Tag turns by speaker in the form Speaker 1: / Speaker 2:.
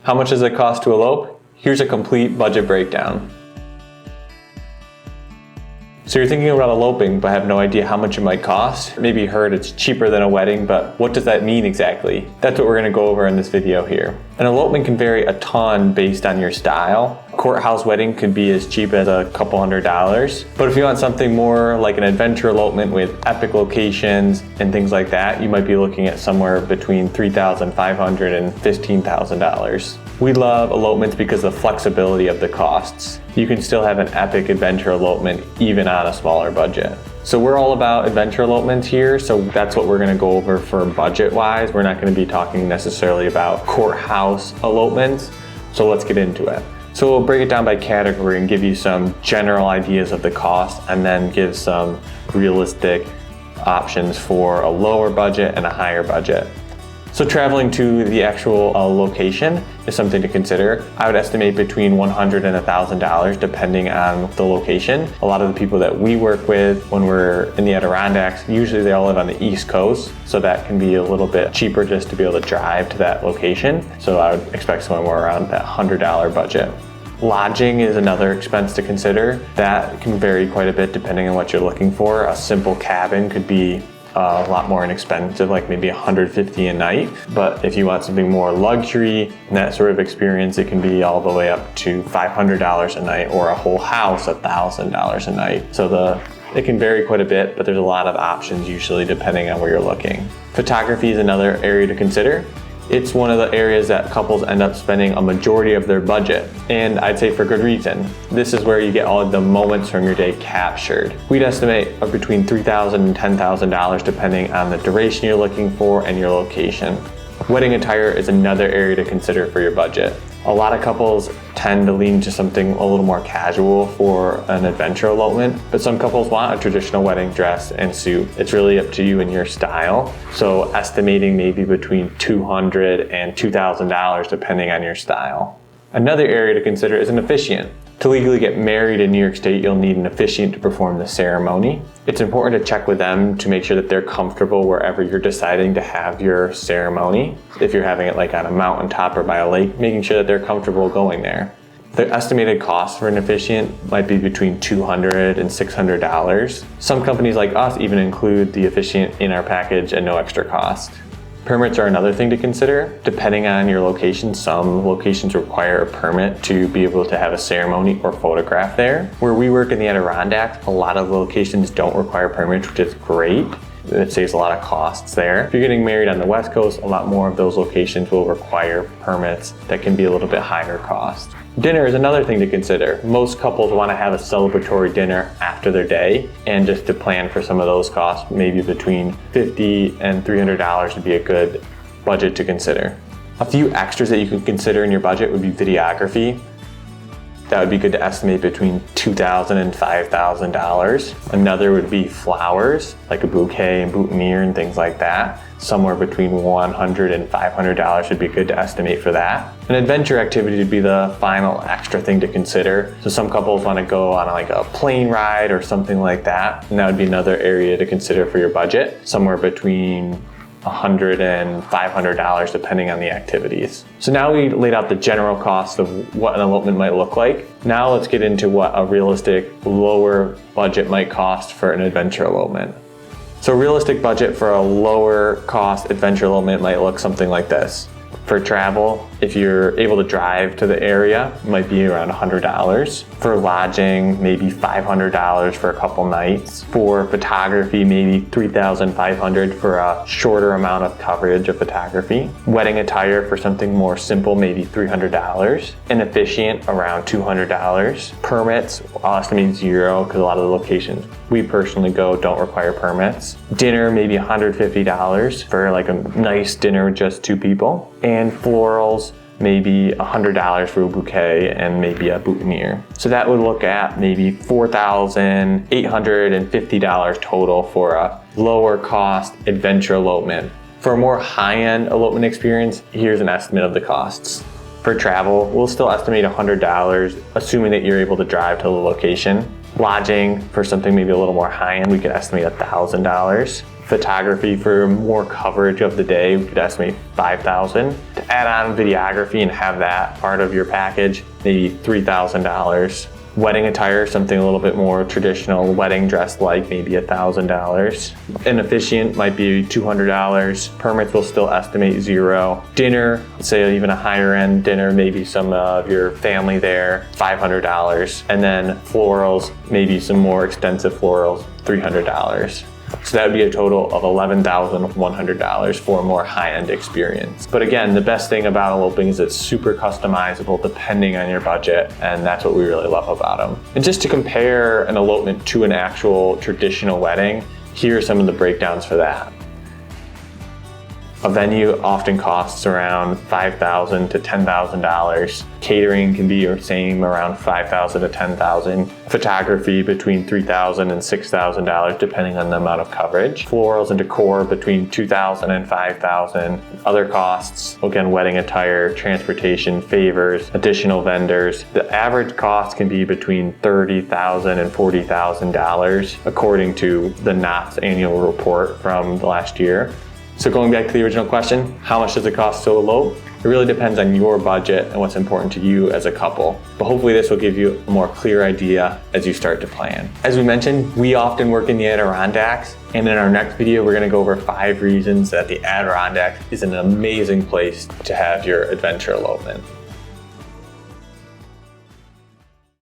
Speaker 1: How much does it cost to elope? Here's a complete budget breakdown. So you're thinking about eloping but have no idea how much it might cost. Maybe you heard it's cheaper than a wedding, but what does that mean exactly? That's what we're gonna go over in this video here. An elopement can vary a ton based on your style. A courthouse wedding could be as cheap as a couple $100s. But if you want something more like an adventure elopement with epic locations and things like that, you might be looking at somewhere between $3,500 and $15,000. We love elopements because of the flexibility of the costs. You can still have an epic adventure elopement even on a smaller budget. So we're all about adventure elopements here, so that's what we're gonna go over for budget-wise. We're not gonna be talking necessarily about courthouse elopements, so let's get into it. So we'll break it down by category and give you some general ideas of the cost and then give some realistic options for a lower budget and a higher budget. So traveling to the actual location is something to consider. I would estimate between $100 and $1,000 depending on the location. A lot of the people that we work with when we're in the Adirondacks, usually they all live on the East Coast, so that can be a little bit cheaper just to be able to drive to that location. So I would expect somewhere around that $100 budget. Lodging is another expense to consider. That can vary quite a bit depending on what you're looking for. A simple cabin could be a lot more inexpensive, like maybe $150 a night. But if you want something more luxury and that sort of experience, it can be all the way up to $500 a night, or a whole house $1,000 a night. So it can vary quite a bit, but there's a lot of options usually depending on where you're looking. Photography is another area to consider. It's one of the areas that couples end up spending a majority of their budget, and I'd say for good reason. This is where you get all of the moments from your day captured. We'd estimate between $3,000 and $10,000 depending on the duration you're looking for and your location. Wedding attire is another area to consider for your budget. A lot of couples tend to lean to something a little more casual for an adventure elopement, but some couples want a traditional wedding dress and suit. It's really up to you and your style. So estimating maybe between $200 and $2,000 depending on your style. Another area to consider is an officiant. To legally get married in New York State, you'll need an officiant to perform the ceremony. It's important to check with them to make sure that they're comfortable wherever you're deciding to have your ceremony. If you're having it like on a mountaintop or by a lake, making sure that they're comfortable going there. The estimated cost for an officiant might be between $200 and $600. Some companies like us even include the officiant in our package at no extra cost. Permits are another thing to consider. Depending on your location, some locations require a permit to be able to have a ceremony or photograph there. Where we work in the Adirondacks, a lot of locations don't require permits, which is great. It saves a lot of costs there. If you're getting married on the West Coast, a lot more of those locations will require permits that can be a little bit higher cost. Dinner is another thing to consider. Most couples want to have a celebratory dinner after their day, and just to plan for some of those costs, maybe between $50 and $300 would be a good budget to consider. A few extras that you could consider in your budget would be videography. That would be good to estimate between $2,000 and $5,000. Another would be flowers, like a bouquet and boutonniere and things like that. Somewhere between $100 and $500 would be good to estimate for that. An adventure activity would be the final extra thing to consider. So some couples want to go on like a plane ride or something like that, and that would be another area to consider for your budget. Somewhere between $100 and $500 depending on the activities. So now we laid out the general cost of what an elopement might look like. Now let's get into what a realistic lower budget might cost for an adventure elopement. So a realistic budget for a lower cost adventure elopement might look something like this. For travel, if you're able to drive to the area, it might be around $100. For lodging, maybe $500 for a couple nights. For photography, maybe $3,500 for a shorter amount of coverage of photography. Wedding attire for something more simple, maybe $300. An officiant, around $200. Permits, I'll estimate $0 because a lot of the locations we personally go don't require permits. Dinner, maybe $150 for like a nice dinner with just two people. And florals, maybe $100 for a bouquet and maybe a boutonniere. So that would look at maybe $4,850 total for a lower cost adventure elopement. For a more high-end elopement experience, here's an estimate of the costs. For travel, we'll still estimate $100, assuming that you're able to drive to the location. Lodging for something maybe a little more high-end, we could estimate $1,000. Photography for more coverage of the day, we could estimate $5,000. To add on videography and have that part of your package, maybe $3,000. Wedding attire, something a little bit more traditional, wedding dress like, maybe $1,000. An officiant might be $200. Permits will still estimate $0. Dinner, say even a higher end dinner, maybe some of your family there, $500. And then florals, maybe some more extensive florals, $300. So that would be a total of $11,100 for a more high-end experience. But again, the best thing about eloping is it's super customizable depending on your budget, and that's what we really love about them. And just to compare an elopement to an actual traditional wedding, here are some of the breakdowns for that. A venue often costs around $5,000 to $10,000. Catering can be the same, around $5,000 to $10,000. Photography between $3,000 and $6,000 depending on the amount of coverage. Florals and decor between $2,000 and $5,000. Other costs, again, wedding attire, transportation, favors, additional vendors. The average cost can be between $30,000 and $40,000 according to the Knott's annual report from the last year. So going back to the original question, how much does it cost to elope? It really depends on your budget and what's important to you as a couple. But hopefully this will give you a more clear idea as you start to plan. As we mentioned, we often work in the Adirondacks, and in our next video, we're gonna go over 5 reasons that the Adirondacks is an amazing place to have your adventure elopement.